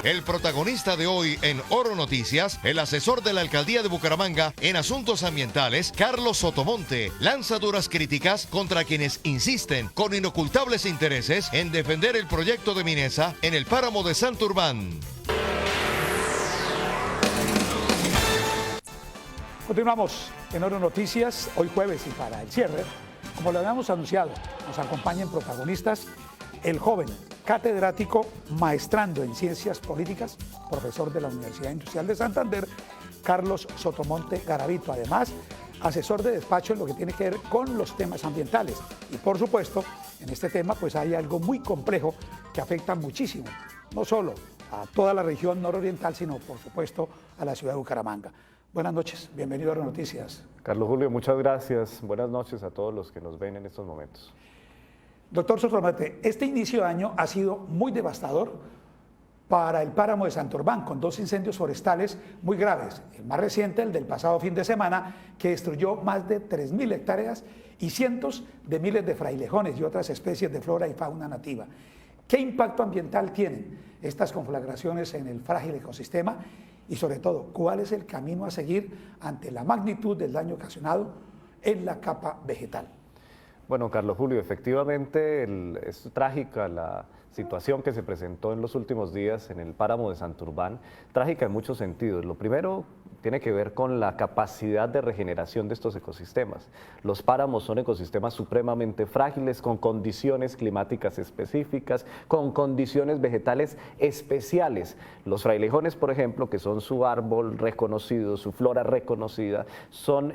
El protagonista de hoy en Oro Noticias, el asesor de la Alcaldía de Bucaramanga en asuntos ambientales, Carlos Sotomonte, lanza duras críticas contra quienes insisten con inocultables intereses en defender el proyecto de Minesa en el páramo de Santurbán. Continuamos en Oro Noticias, hoy jueves, y para el cierre, como lo habíamos anunciado, nos acompañan protagonistas: el joven catedrático, maestrando en Ciencias Políticas, profesor de la Universidad Industrial de Santander, Carlos Sotomonte Garavito, además asesor de despacho en lo que tiene que ver con los temas ambientales. Y por supuesto, en este tema pues hay algo muy complejo que afecta muchísimo, no solo a toda la región nororiental, sino por supuesto a la ciudad de Bucaramanga. Buenas noches, bienvenido a Oro Noticias. Carlos Julio, muchas gracias. Buenas noches a todos los que nos ven en estos momentos. Doctor Sotomonte, este inicio de año ha sido muy devastador para el páramo de Santurbán, con 2 incendios forestales muy graves. El más reciente, el del pasado fin de semana, que destruyó más de 3.000 hectáreas y cientos de miles de frailejones y otras especies de flora y fauna nativa. ¿Qué impacto ambiental tienen estas conflagraciones en el frágil ecosistema? Y sobre todo, ¿cuál es el camino a seguir ante la magnitud del daño ocasionado en la capa vegetal? Bueno, Carlos Julio, efectivamente es trágica la situación que se presentó en los últimos días en el páramo de Santurbán, trágica en muchos sentidos. Lo primero tiene que ver con la capacidad de regeneración de estos ecosistemas. Los páramos son ecosistemas supremamente frágiles, con condiciones climáticas específicas, con condiciones vegetales especiales. Los frailejones, por ejemplo, que son su árbol reconocido, su flora reconocida, son,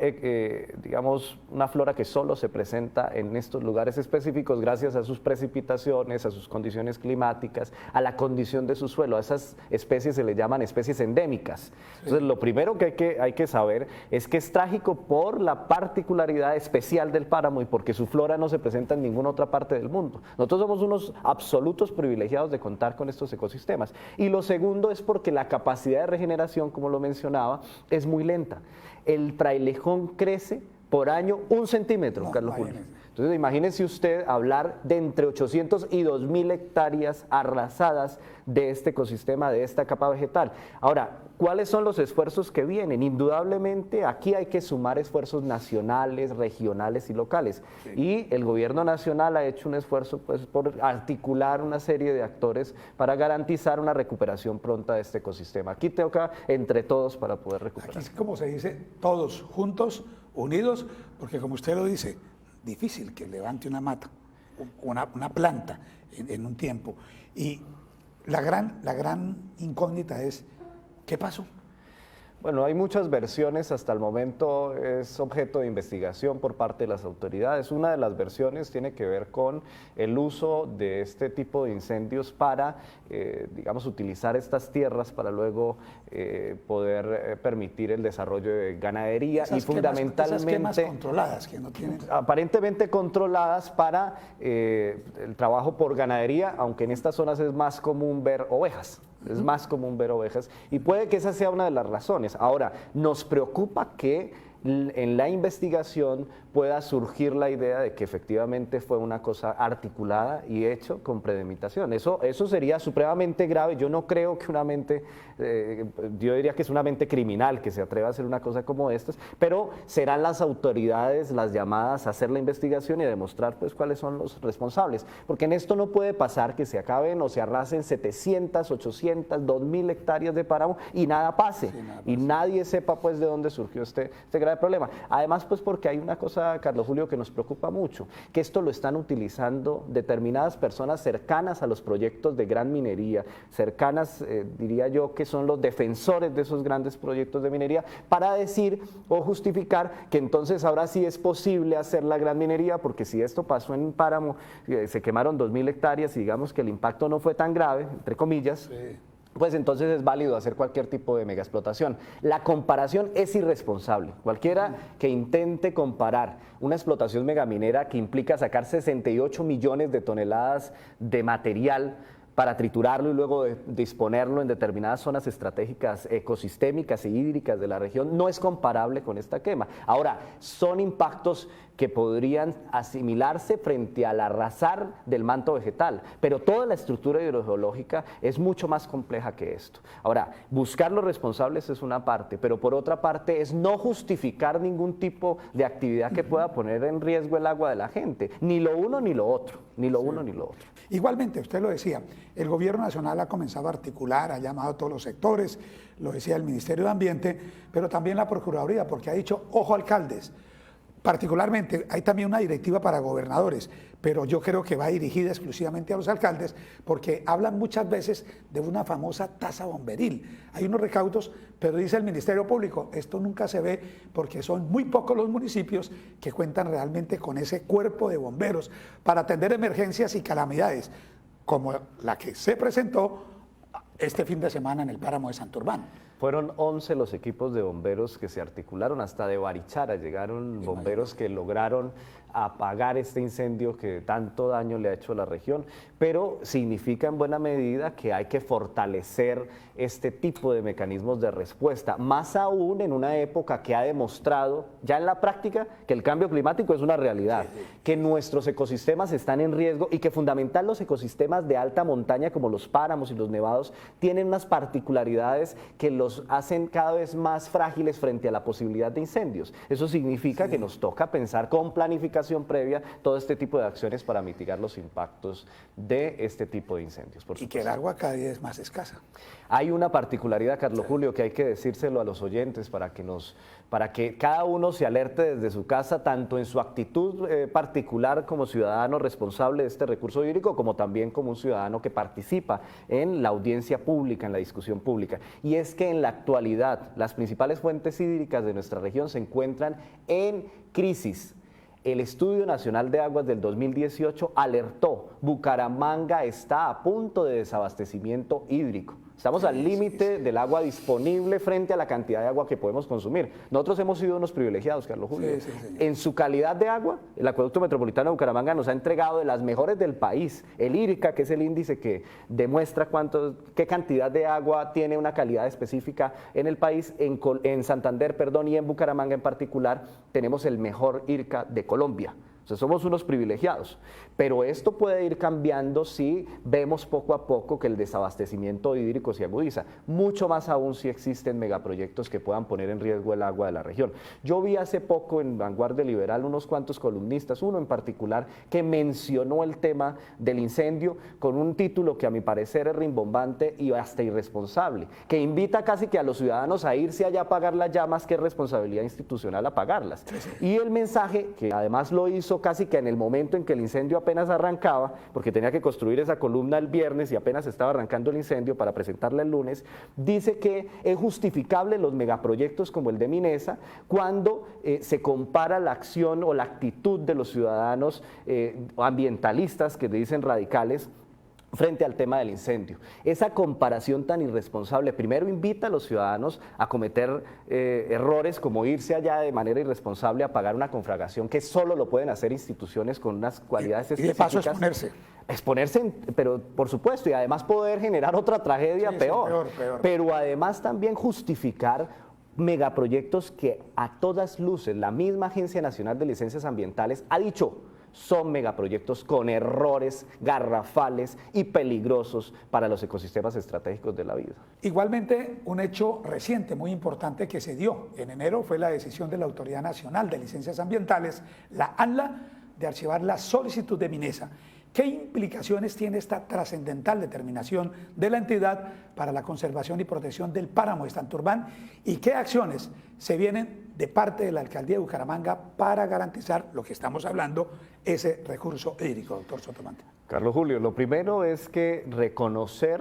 digamos, una flora que solo se presenta en estos lugares específicos gracias a sus precipitaciones, a sus condiciones climáticas, a la condición de su suelo. A esas especies se les llaman especies endémicas. Entonces, lo primero que hay que saber es que es trágico por la particularidad especial del páramo y porque su flora no se presenta en ninguna otra parte del mundo. Nosotros somos unos absolutos privilegiados de contar con estos ecosistemas. Y lo segundo es porque la capacidad de regeneración, como lo mencionaba, es muy lenta. El frailejón crece por año 1 centímetro, Carlos Julio. Entonces, imagínense usted hablar de entre 800 y 2.000 hectáreas arrasadas de este ecosistema, de esta capa vegetal. Ahora, ¿cuáles son los esfuerzos que vienen? Indudablemente aquí hay que sumar esfuerzos nacionales, regionales y locales. Sí. Y el gobierno nacional ha hecho un esfuerzo pues, por articular una serie de actores para garantizar una recuperación pronta de este ecosistema. Aquí toca entre todos para poder recuperar. Aquí es como se dice, todos juntos, unidos, porque como usted lo dice, difícil que levante una mata, una planta en un tiempo. Y la gran incógnita es, ¿qué pasó? Bueno, hay muchas versiones, hasta el momento es objeto de investigación por parte de las autoridades. Una de las versiones tiene que ver con el uso de este tipo de incendios para, digamos, utilizar estas tierras para luego poder permitir el desarrollo de ganadería y fundamentalmente… Esas quemas controladas que no tienen… Aparentemente controladas para el trabajo por ganadería, aunque en estas zonas es más común ver ovejas. Es más común ver ovejas y puede que esa sea una de las razones. Ahora, nos preocupa que en la investigación pueda surgir la idea de que efectivamente fue una cosa articulada y hecho con premeditación. Eso sería supremamente grave. Yo no creo que una mente, yo diría que es una mente criminal que se atreva a hacer una cosa como estas, pero serán las autoridades las llamadas a hacer la investigación y a demostrar pues cuáles son los responsables. Porque en esto no puede pasar que se acaben o se arrasen 700, 800, 2.000 hectáreas de páramo y nada pase. Sí, nada pase. Y nadie sepa pues de dónde surgió este grave problema. Además pues porque hay una cosa, Carlos Julio, que nos preocupa mucho, que esto lo están utilizando determinadas personas cercanas a los proyectos de gran minería, cercanas, diría yo, que son los defensores de esos grandes proyectos de minería, para decir o justificar que entonces ahora sí es posible hacer la gran minería, porque si esto pasó en un páramo, se quemaron 2.000 hectáreas y digamos que el impacto no fue tan grave, entre comillas, sí, pues entonces es válido hacer cualquier tipo de megaexplotación. La comparación es irresponsable. Cualquiera que intente comparar una explotación megaminera que implica sacar 68 millones de toneladas de material para triturarlo y luego disponerlo en determinadas zonas estratégicas ecosistémicas e hídricas de la región, no es comparable con esta quema. Ahora, son impactos que podrían asimilarse frente al arrasar del manto vegetal, pero toda la estructura hidrogeológica es mucho más compleja que esto. Ahora, buscar los responsables es una parte, pero por otra parte es no justificar ningún tipo de actividad que pueda poner en riesgo el agua de la gente, ni lo uno ni lo otro, ni lo uno ni lo otro. Igualmente, usted lo decía, el gobierno nacional ha comenzado a articular, ha llamado a todos los sectores, lo decía el Ministerio de Ambiente, pero también la Procuraduría, porque ha dicho, ojo alcaldes. Particularmente, hay también una directiva para gobernadores, pero yo creo que va dirigida exclusivamente a los alcaldes, porque hablan muchas veces de una famosa tasa bomberil. Hay unos recaudos, pero dice el Ministerio Público, esto nunca se ve porque son muy pocos los municipios que cuentan realmente con ese cuerpo de bomberos para atender emergencias y calamidades, como la que se presentó este fin de semana en el páramo de Santurbán. Fueron 11 los equipos de bomberos que se articularon, hasta de Barichara llegaron bomberos que lograron apagar este incendio que tanto daño le ha hecho a la región, pero significa en buena medida que hay que fortalecer este tipo de mecanismos de respuesta, más aún en una época que ha demostrado ya en la práctica que el cambio climático es una realidad, que nuestros ecosistemas están en riesgo y que fundamental los ecosistemas de alta montaña como los páramos y los nevados tienen unas particularidades que los hacen cada vez más frágiles frente a la posibilidad de incendios. Eso significa que nos toca pensar con planificación previa todo este tipo de acciones para mitigar los impactos de este tipo de incendios. Y que el agua cada día es más escasa. Hay una particularidad, Carlos Julio, que hay que decírselo a los oyentes para que cada uno se alerte desde su casa, tanto en su actitud particular como ciudadano responsable de este recurso hídrico, como también como un ciudadano que participa en la audiencia pública, en la discusión pública. Y es que en la actualidad las principales fuentes hídricas de nuestra región se encuentran en crisis. El Estudio Nacional de Aguas del 2018 alertó, Bucaramanga está a punto de desabastecimiento hídrico. Estamos al límite del agua disponible frente a la cantidad de agua que podemos consumir. Nosotros hemos sido unos privilegiados, Carlos Julio. En su calidad de agua, el Acueducto Metropolitano de Bucaramanga nos ha entregado de las mejores del país. El IRCA, que es el índice que demuestra qué cantidad de agua tiene una calidad específica en el país, en Santander, y en Bucaramanga en particular, tenemos el mejor IRCA de Colombia. O sea, somos unos privilegiados, pero esto puede ir cambiando si vemos poco a poco que el desabastecimiento hídrico se agudiza, mucho más aún si existen megaproyectos que puedan poner en riesgo el agua de la región. Yo vi hace poco en Vanguardia Liberal unos cuantos columnistas, uno en particular, que mencionó el tema del incendio con un título que a mi parecer es rimbombante y hasta irresponsable, que invita casi que a los ciudadanos a irse allá a apagar las llamas, que es responsabilidad institucional apagarlas. Y el mensaje, que además lo hizo casi que en el momento en que el incendio apenas arrancaba, porque tenía que construir esa columna el viernes y apenas estaba arrancando el incendio para presentarla el lunes, dice que es justificable los megaproyectos como el de Minesa cuando se compara la acción o la actitud de los ciudadanos ambientalistas, que le dicen radicales, frente al tema del incendio. Esa comparación tan irresponsable primero invita a los ciudadanos a cometer errores como irse allá de manera irresponsable a pagar una conflagración que solo lo pueden hacer instituciones con unas cualidades específicas. Y de paso exponerse. Exponerse, pero por supuesto, y además poder generar otra tragedia peor. Pero además también justificar megaproyectos que a todas luces la misma Agencia Nacional de Licencias Ambientales ha dicho son megaproyectos con errores garrafales y peligrosos para los ecosistemas estratégicos de la vida. Igualmente, un hecho reciente muy importante que se dio en enero fue la decisión de la Autoridad Nacional de Licencias Ambientales, la ANLA, de archivar la solicitud de Minesa. ¿Qué implicaciones tiene esta trascendental determinación de la entidad para la conservación y protección del páramo de Santurbán? ¿Y qué acciones se vienen de parte de la Alcaldía de Bucaramanga para garantizar lo que estamos hablando, ese recurso hídrico, doctor Sotomonte? Carlos Julio, lo primero es que reconocer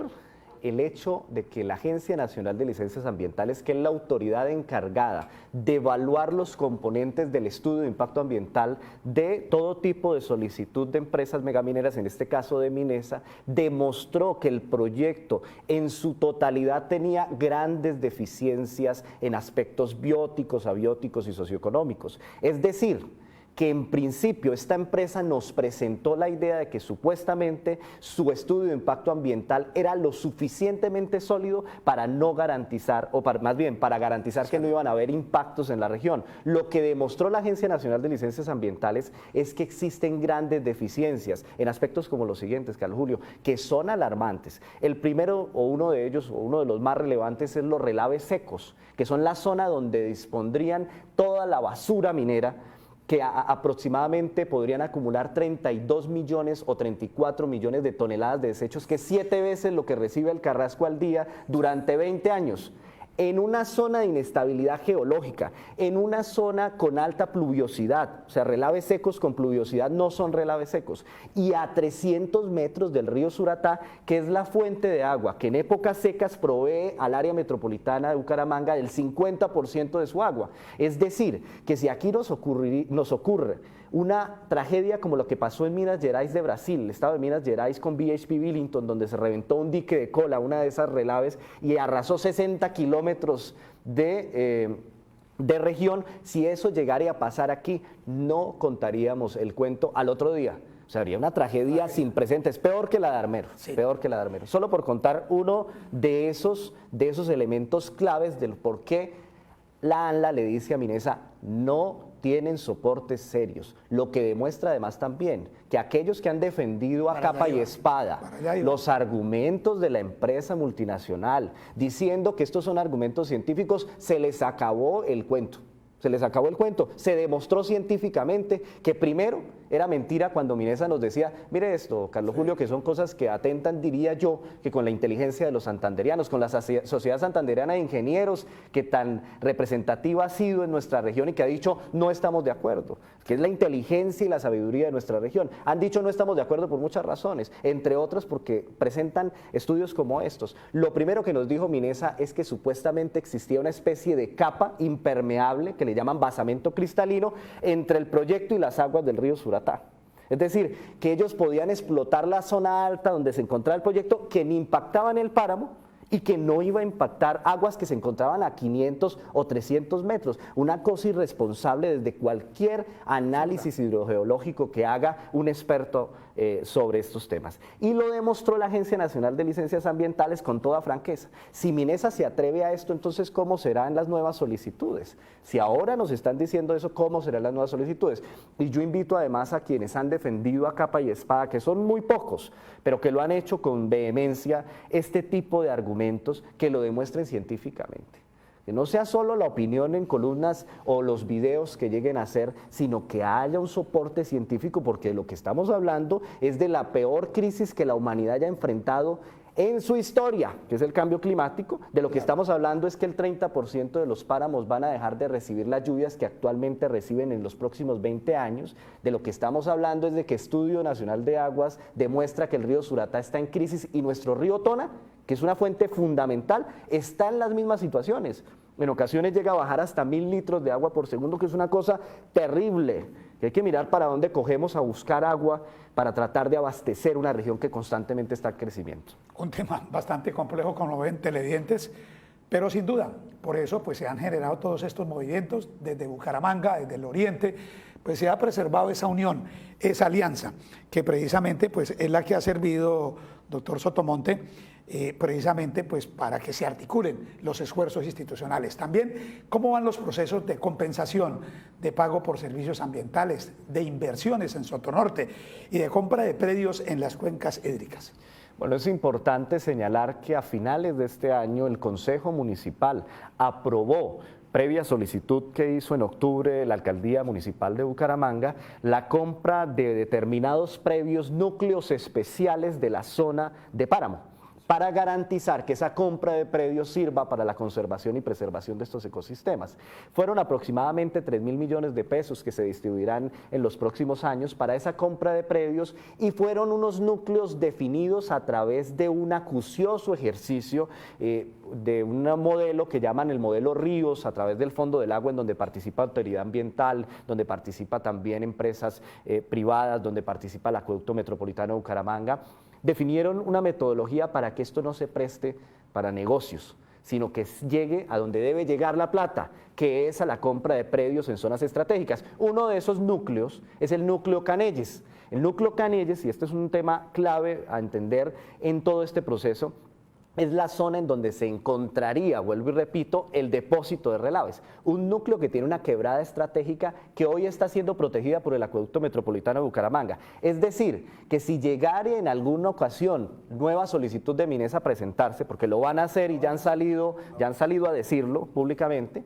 el hecho de que la Agencia Nacional de Licencias Ambientales, que es la autoridad encargada de evaluar los componentes del estudio de impacto ambiental de todo tipo de solicitud de empresas megamineras, en este caso de Minesa, demostró que el proyecto en su totalidad tenía grandes deficiencias en aspectos bióticos, abióticos y socioeconómicos. Es decir, que en principio esta empresa nos presentó la idea de que supuestamente su estudio de impacto ambiental era lo suficientemente sólido para no garantizar, o más bien para garantizar que no iban a haber impactos en la región. Lo que demostró la Agencia Nacional de Licencias Ambientales es que existen grandes deficiencias en aspectos como los siguientes, Carlos Julio, que son alarmantes. El primero, o uno de ellos, o uno de los más relevantes, es los relaves secos, que son la zona donde dispondrían toda la basura minera, que aproximadamente podrían acumular 32 millones o 34 millones de toneladas de desechos, que es 7 veces lo que recibe el Carrasco al día durante 20 años. En una zona de inestabilidad geológica, en una zona con alta pluviosidad, o sea, relaves secos con pluviosidad no son relaves secos, y a 300 metros del río Suratá, que es la fuente de agua que en épocas secas provee al área metropolitana de Bucaramanga del 50% de su agua. Es decir, que si aquí nos ocurre una tragedia como lo que pasó en Minas Gerais de Brasil, el estado de Minas Gerais con BHP Billiton, donde se reventó un dique de cola, una de esas relaves, y arrasó 60 kilómetros de región. Si eso llegara a pasar aquí, no contaríamos el cuento al otro día. O sea, habría una tragedia sin precedentes, peor que la de Armero, sí. Peor que la de Armero. Solo por contar uno de esos elementos claves del por qué la ANLA le dice a Minesa: no tienen soportes serios, lo que demuestra además también que aquellos que han defendido a capa y espada los argumentos de la empresa multinacional, diciendo que estos son argumentos científicos, se les acabó el cuento. Se les acabó el cuento. Se demostró científicamente que primero era mentira cuando Minesa nos decía: mire esto, Carlos Julio, que son cosas que atentan, diría yo, que con la inteligencia de los santanderianos, con la Sociedad Santandereana de Ingenieros, que tan representativa ha sido en nuestra región y que ha dicho no estamos de acuerdo, que es la inteligencia y la sabiduría de nuestra región. Han dicho no estamos de acuerdo por muchas razones, entre otras porque presentan estudios como estos. Lo primero que nos dijo Minesa es que supuestamente existía una especie de capa impermeable que le llaman basamento cristalino entre el proyecto y las aguas del río Suratá. Es decir, que ellos podían explotar la zona alta donde se encontraba el proyecto, que ni impactaba en el páramo y que no iba a impactar aguas que se encontraban a 500 o 300 metros. Una cosa irresponsable desde cualquier análisis hidrogeológico que haga un experto sobre estos temas. Y lo demostró la Agencia Nacional de Licencias Ambientales con toda franqueza. Si Minesa se atreve a esto, entonces ¿cómo serán las nuevas solicitudes? Si ahora nos están diciendo eso, ¿cómo serán las nuevas solicitudes? Y yo invito además a quienes han defendido a capa y espada, que son muy pocos, pero que lo han hecho con vehemencia, este tipo de argumentos, que lo demuestren científicamente. Que no sea solo la opinión en columnas o los videos que lleguen a hacer, sino que haya un soporte científico, porque lo que estamos hablando es de la peor crisis que la humanidad haya enfrentado en su historia, que es el cambio climático. De lo que estamos hablando es que el 30% de los páramos van a dejar de recibir las lluvias que actualmente reciben en los próximos 20 años. De lo que estamos hablando es de que Estudio Nacional de Aguas demuestra que el río Suratá está en crisis y nuestro río Tona, que es una fuente fundamental, está en las mismas situaciones. En ocasiones llega a bajar hasta 1000 litros de agua por segundo, que es una cosa terrible, que hay que mirar para dónde cogemos a buscar agua para tratar de abastecer una región que constantemente está en crecimiento. Un tema bastante complejo, como lo ven televidentes, pero sin duda, por eso pues se han generado todos estos movimientos desde Bucaramanga, desde el oriente, pues se ha preservado esa unión, esa alianza, que precisamente pues es la que ha servido, doctor Sotomonte, precisamente pues para que se articulen los esfuerzos institucionales. También, ¿cómo van los procesos de compensación, de pago por servicios ambientales, de inversiones en Sotonorte y de compra de predios en las cuencas hídricas? Bueno, es importante señalar que a finales de este año el Consejo Municipal aprobó, previa solicitud que hizo en octubre la Alcaldía Municipal de Bucaramanga, la compra de determinados predios, núcleos especiales de la zona de páramo, para garantizar que esa compra de predios sirva para la conservación y preservación de estos ecosistemas. Fueron aproximadamente 3.000 millones de pesos que se distribuirán en los próximos años para esa compra de predios, y fueron unos núcleos definidos a través de un acucioso ejercicio de un modelo que llaman el modelo Ríos, a través del Fondo del Agua, en donde participa Autoridad Ambiental, donde participa también empresas privadas, donde participa el Acueducto Metropolitano de Bucaramanga. Definieron una metodología para que esto no se preste para negocios, sino que llegue a donde debe llegar la plata, que es a la compra de predios en zonas estratégicas. Uno de esos núcleos es el núcleo Canelles. El núcleo Canelles, y este es un tema clave a entender en todo este proceso, es la zona en donde se encontraría, vuelvo y repito, el depósito de relaves. Un núcleo que tiene una quebrada estratégica que hoy está siendo protegida por el Acueducto Metropolitano de Bucaramanga. Es decir, que si llegara en alguna ocasión nueva solicitud de Minesa a presentarse, porque lo van a hacer y ya han salido a decirlo públicamente,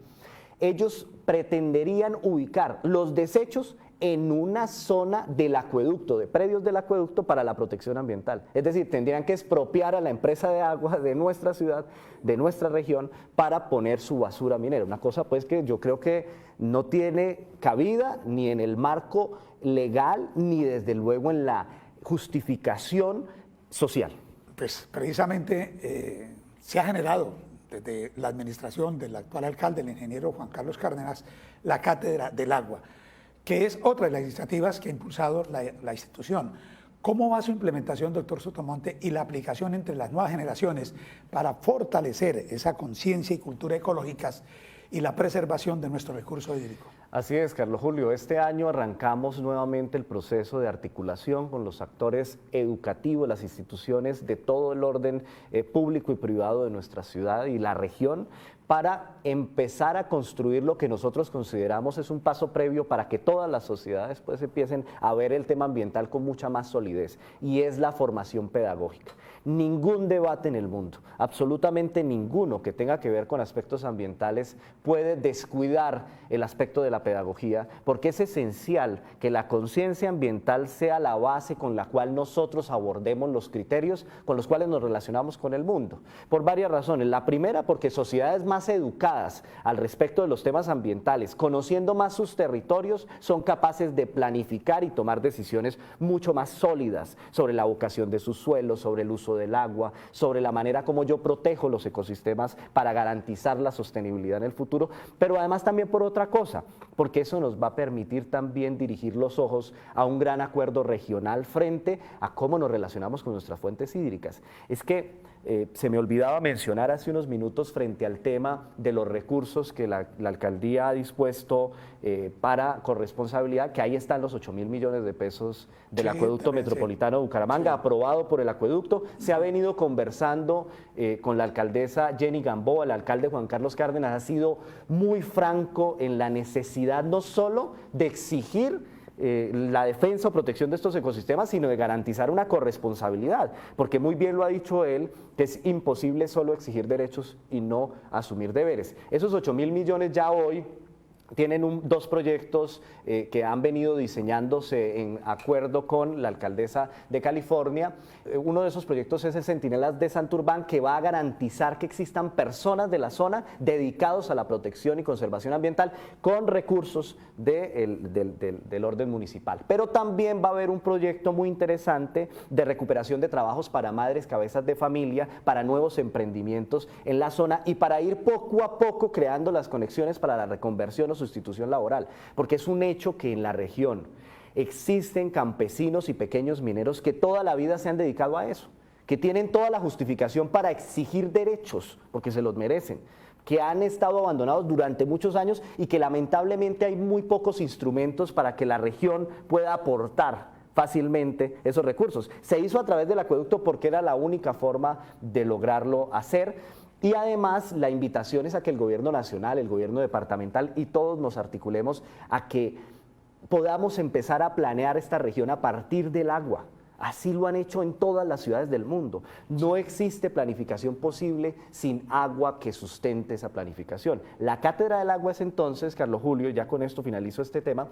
ellos pretenderían ubicar los desechos en una zona del acueducto, de predios del acueducto para la protección ambiental. Es decir, tendrían que expropiar a la empresa de agua de nuestra ciudad, de nuestra región, para poner su basura minera. Una cosa pues que yo creo que no tiene cabida ni en el marco legal, ni desde luego en la justificación social. Pues precisamente se ha generado desde la administración del actual alcalde, el ingeniero Juan Carlos Cárdenas, la Cátedra del Agua, que es otra de las iniciativas que ha impulsado la institución. ¿Cómo va su implementación, doctor Sotomonte, y la aplicación entre las nuevas generaciones para fortalecer esa conciencia y cultura ecológicas y la preservación de nuestro recurso hídrico? Así es, Carlos Julio. Este año arrancamos nuevamente el proceso de articulación con los actores educativos, las instituciones de todo el orden público y privado de nuestra ciudad y la región, para empezar a construir lo que nosotros consideramos es un paso previo para que todas las sociedades pues empiecen a ver el tema ambiental con mucha más solidez, y es la formación pedagógica. Ningún debate en el mundo, absolutamente ninguno que tenga que ver con aspectos ambientales puede descuidar el aspecto de la pedagogía, porque es esencial que la conciencia ambiental sea la base con la cual nosotros abordemos los criterios con los cuales nos relacionamos con el mundo, por varias razones. La primera, porque sociedades más educadas al respecto de los temas ambientales, conociendo más sus territorios, son capaces de planificar y tomar decisiones mucho más sólidas sobre la vocación de sus suelos, sobre el uso del agua, sobre la manera como yo protejo los ecosistemas para garantizar la sostenibilidad en el futuro, pero además también por otra cosa, porque eso nos va a permitir también dirigir los ojos a un gran acuerdo regional frente a cómo nos relacionamos con nuestras fuentes hídricas. Es que se me olvidaba mencionar hace unos minutos frente al tema de los recursos que la alcaldía ha dispuesto para corresponsabilidad, que ahí están los 8.000 millones de pesos del Acueducto Metropolitano de Bucaramanga, aprobado por el acueducto. Se ha venido conversando con la alcaldesa Jenny Gamboa, el alcalde Juan Carlos Cárdenas ha sido muy franco en la necesidad no solo de exigir la defensa o protección de estos ecosistemas, sino de garantizar una corresponsabilidad, porque muy bien lo ha dicho él, que es imposible solo exigir derechos y no asumir deberes. Esos 8.000 millones ya hoy tienen dos proyectos que han venido diseñándose en acuerdo con la alcaldesa de California. Uno de esos proyectos es el Centinelas de Santurbán, que va a garantizar que existan personas de la zona dedicados a la protección y conservación ambiental con recursos del orden municipal. Pero también va a haber un proyecto muy interesante de recuperación de trabajos para madres, cabezas de familia, para nuevos emprendimientos en la zona y para ir poco a poco creando las conexiones para la reconversión o sustitución laboral, porque es un hecho que en la región existen campesinos y pequeños mineros que toda la vida se han dedicado a eso, que tienen toda la justificación para exigir derechos, porque se los merecen, que han estado abandonados durante muchos años y que lamentablemente hay muy pocos instrumentos para que la región pueda aportar fácilmente esos recursos. Se hizo a través del acueducto porque era la única forma de lograrlo hacer. Y además la invitación es a que el gobierno nacional, el gobierno departamental y todos nos articulemos a que podamos empezar a planear esta región a partir del agua. Así lo han hecho en todas las ciudades del mundo. No existe planificación posible sin agua que sustente esa planificación. La Cátedra del Agua es entonces, Carlos Julio, ya con esto finalizo este tema,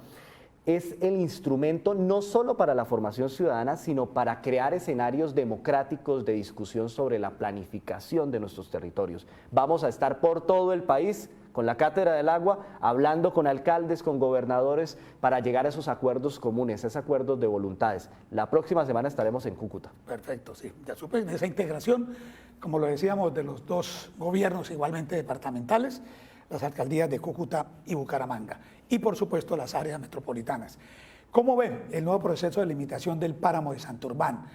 es el instrumento no solo para la formación ciudadana, sino para crear escenarios democráticos de discusión sobre la planificación de nuestros territorios. Vamos a estar por todo el país con la Cátedra del Agua, hablando con alcaldes, con gobernadores, para llegar a esos acuerdos comunes, esos acuerdos de voluntades. La próxima semana estaremos en Cúcuta. Perfecto, sí. Ya supe, en esa integración, como lo decíamos, de los dos gobiernos igualmente departamentales, las alcaldías de Cúcuta y Bucaramanga, y por supuesto las áreas metropolitanas. ¿Cómo ven el nuevo proceso de limitación del páramo de Santurbán?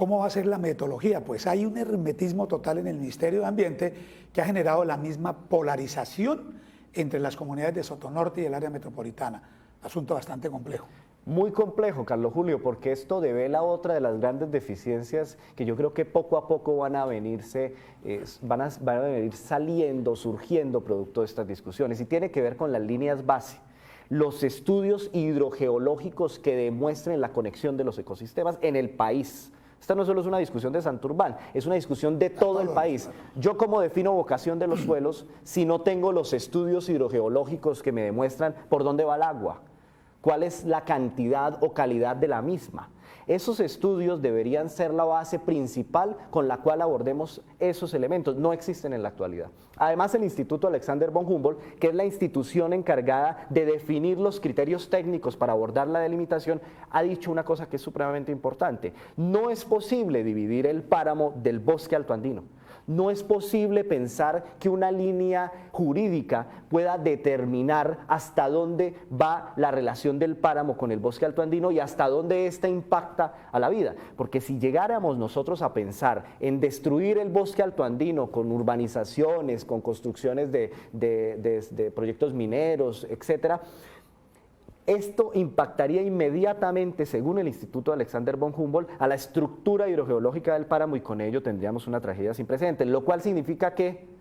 ¿Cómo va a ser la metodología? Pues hay un hermetismo total en el Ministerio de Ambiente que ha generado la misma polarización entre las comunidades de Sotonorte y el área metropolitana. Asunto bastante complejo. Muy complejo, Carlos Julio, porque esto devela otra de las grandes deficiencias que yo creo que poco a poco van a venir saliendo, surgiendo producto de estas discusiones, y tiene que ver con las líneas base, los estudios hidrogeológicos que demuestren la conexión de los ecosistemas en el país. Esta no solo es una discusión de Santurbán, es una discusión de todo el país. Yo cómo defino vocación de los suelos si no tengo los estudios hidrogeológicos que me demuestran por dónde va el agua, cuál es la cantidad o calidad de la misma. Esos estudios deberían ser la base principal con la cual abordemos esos elementos. No existen en la actualidad. Además, el Instituto Alexander von Humboldt, que es la institución encargada de definir los criterios técnicos para abordar la delimitación, ha dicho una cosa que es supremamente importante. No es posible dividir el páramo del bosque altoandino. No es posible pensar que una línea jurídica pueda determinar hasta dónde va la relación del páramo con el bosque altoandino y hasta dónde ésta impacta a la vida. Porque si llegáramos nosotros a pensar en destruir el bosque altoandino con urbanizaciones, con construcciones de proyectos mineros, etcétera, esto impactaría inmediatamente, según el Instituto Alexander von Humboldt, a la estructura hidrogeológica del páramo, y con ello tendríamos una tragedia sin precedentes, lo cual significa que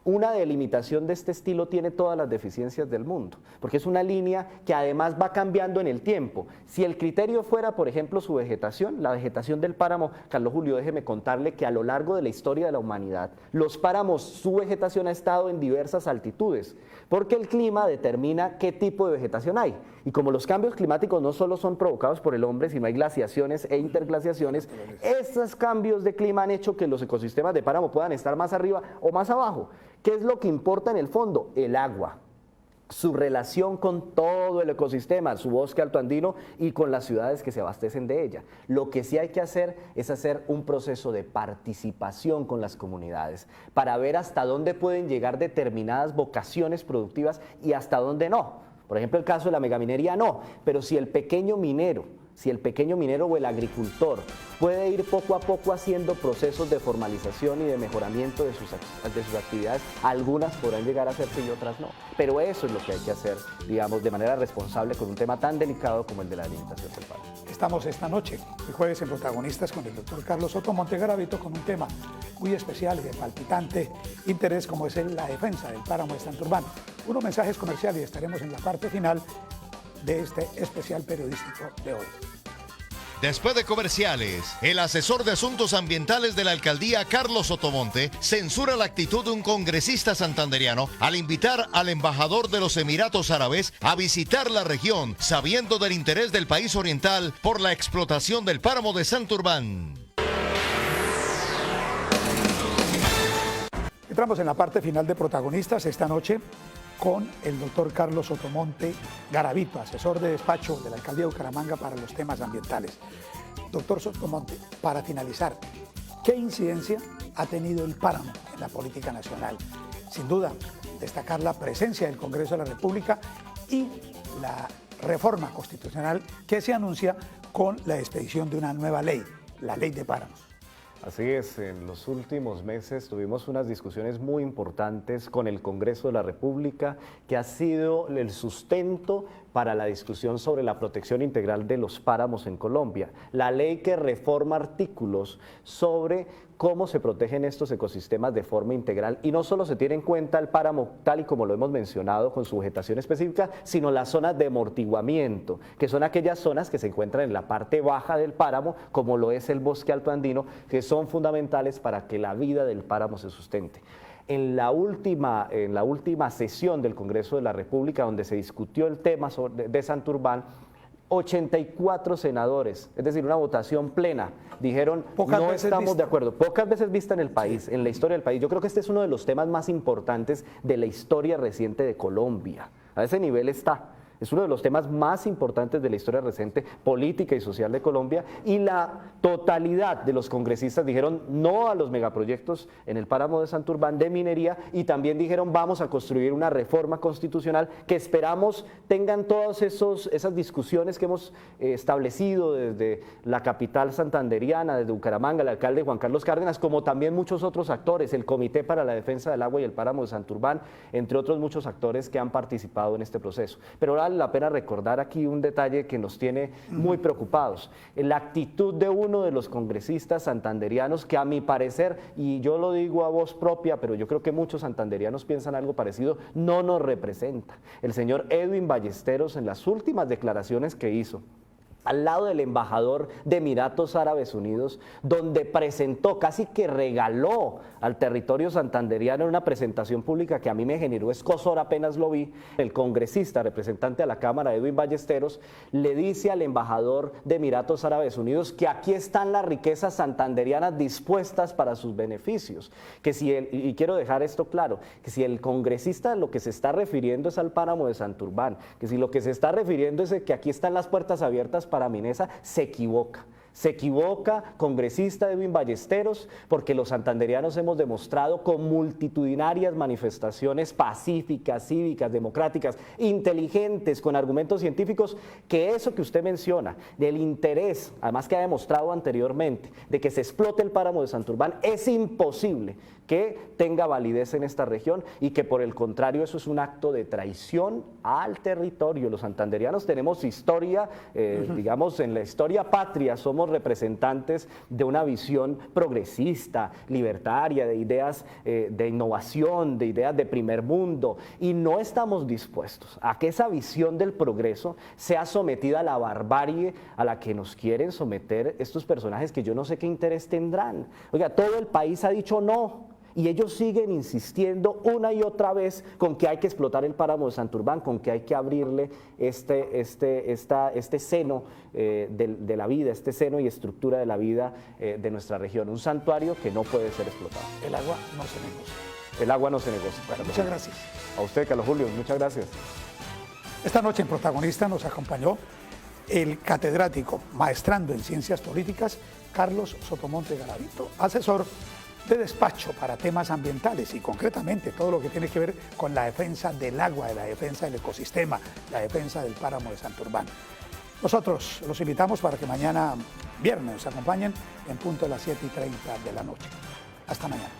una delimitación de este estilo tiene todas las deficiencias del mundo, porque es una línea que además va cambiando en el tiempo. Si el criterio fuera, por ejemplo, su vegetación, la vegetación del páramo, Carlos Julio, déjeme contarle que a lo largo de la historia de la humanidad, los páramos, su vegetación ha estado en diversas altitudes, porque el clima determina qué tipo de vegetación hay. Y como los cambios climáticos no solo son provocados por el hombre, sino hay glaciaciones e interglaciaciones, esos cambios de clima han hecho que los ecosistemas de páramo puedan estar más arriba o más abajo. ¿Qué es lo que importa en el fondo? El agua, su relación con todo el ecosistema, su bosque altoandino y con las ciudades que se abastecen de ella. Lo que sí hay que hacer es hacer un proceso de participación con las comunidades para ver hasta dónde pueden llegar determinadas vocaciones productivas y hasta dónde no. Por ejemplo, el caso de la megaminería no, pero si el pequeño minero o el agricultor puede ir poco a poco haciendo procesos de formalización y de mejoramiento de sus actividades, algunas podrán llegar a hacerse y otras no. Pero eso es lo que hay que hacer, digamos, de manera responsable con un tema tan delicado como el de la delimitación del páramo. Estamos esta noche, el jueves, en Protagonistas con el doctor Carlos Sotomonte Garavito, con un tema muy especial y de palpitante interés como es la defensa del páramo de Santurbán. Unos mensajes comerciales y estaremos en la parte final de este especial periodístico de hoy. Después de comerciales, el asesor de asuntos ambientales de la alcaldía, Carlos Sotomonte, censura la actitud de un congresista santanderiano al invitar al embajador de los Emiratos Árabes a visitar la región, sabiendo del interés del país oriental por la explotación del páramo de Santurbán. Entramos en la parte final de Protagonistas esta noche con el doctor Carlos Sotomonte Garavito, asesor de despacho de la alcaldía de Bucaramanga para los temas ambientales. Doctor Sotomonte, para finalizar, ¿qué incidencia ha tenido el páramo en la política nacional? Sin duda, destacar la presencia del Congreso de la República y la reforma constitucional que se anuncia con la expedición de una nueva ley, la Ley de Páramos. Así es, en los últimos meses tuvimos unas discusiones muy importantes con el Congreso de la República, que ha sido el sustento para la discusión sobre la protección integral de los páramos en Colombia. La ley que reforma artículos sobre cómo se protegen estos ecosistemas de forma integral, y no solo se tiene en cuenta el páramo tal y como lo hemos mencionado con su vegetación específica, sino las zonas de amortiguamiento, que son aquellas zonas que se encuentran en la parte baja del páramo, como lo es el bosque altoandino, que son fundamentales para que la vida del páramo se sustente. En la última sesión del Congreso de la República, donde se discutió el tema de Santurbán, 84 senadores, es decir, una votación plena, dijeron no estamos de acuerdo. Pocas veces vista en el país, en la historia del país. Yo creo que este es uno de los temas más importantes de la historia reciente de Colombia. A ese nivel está. Es uno de los temas más importantes de la historia reciente política y social de Colombia, y la totalidad de los congresistas dijeron no a los megaproyectos en el páramo de Santurbán de minería, y también dijeron vamos a construir una reforma constitucional que esperamos tengan todas esas discusiones que hemos establecido desde la capital santanderiana, desde Bucaramanga, el alcalde Juan Carlos Cárdenas, como también muchos otros actores, el Comité para la Defensa del Agua y el Páramo de Santurbán, entre otros muchos actores que han participado en este proceso. Pero vale la pena recordar aquí un detalle que nos tiene muy preocupados: la actitud de uno de los congresistas santanderianos que, a mi parecer, y yo lo digo a voz propia, pero yo creo que muchos santanderianos piensan algo parecido, no nos representa. El señor Edwin Ballesteros, en las últimas declaraciones que hizo al lado del embajador de Emiratos Árabes Unidos, donde presentó, casi que regaló al territorio santanderiano en una presentación pública que a mí me generó escozor apenas lo vi, el congresista representante a la Cámara, Edwin Ballesteros, le dice al embajador de Emiratos Árabes Unidos que aquí están las riquezas santanderianas dispuestas para sus beneficios, que si y quiero dejar esto claro, que si el congresista lo que se está refiriendo es al páramo de Santurbán, que si lo que se está refiriendo es que aquí están las puertas abiertas para Minesa, se equivoca. Se equivoca, congresista Edwin Ballesteros, porque los santanderianos hemos demostrado con multitudinarias manifestaciones pacíficas, cívicas, democráticas, inteligentes, con argumentos científicos, que eso que usted menciona, del interés, además que ha demostrado anteriormente, de que se explote el páramo de Santurbán, es imposible que tenga validez en esta región, y que por el contrario eso es un acto de traición al territorio. Los santanderianos tenemos historia, digamos, en la historia patria somos representantes de una visión progresista, libertaria, de ideas de innovación, de ideas de primer mundo, y no estamos dispuestos a que esa visión del progreso sea sometida a la barbarie a la que nos quieren someter estos personajes que yo no sé qué interés tendrán. Oiga, todo el país ha dicho no, y ellos siguen insistiendo una y otra vez con que hay que explotar el páramo de Santurbán, con que hay que abrirle este seno de la vida, este seno y estructura de la vida de nuestra región. Un santuario que no puede ser explotado. El agua no se negocia. El agua no se negocia. Bueno, muchas gracias. A usted, Carlos Julio, muchas gracias. Esta noche en Protagonista nos acompañó el catedrático maestrando en Ciencias Políticas, Carlos Sotomonte Garavito, asesor de despacho para temas ambientales y concretamente todo lo que tiene que ver con la defensa del agua, de la defensa del ecosistema, la defensa del páramo de Santurbán. Nosotros los invitamos para que mañana viernes nos acompañen en punto de las 7:30 de la noche. Hasta mañana.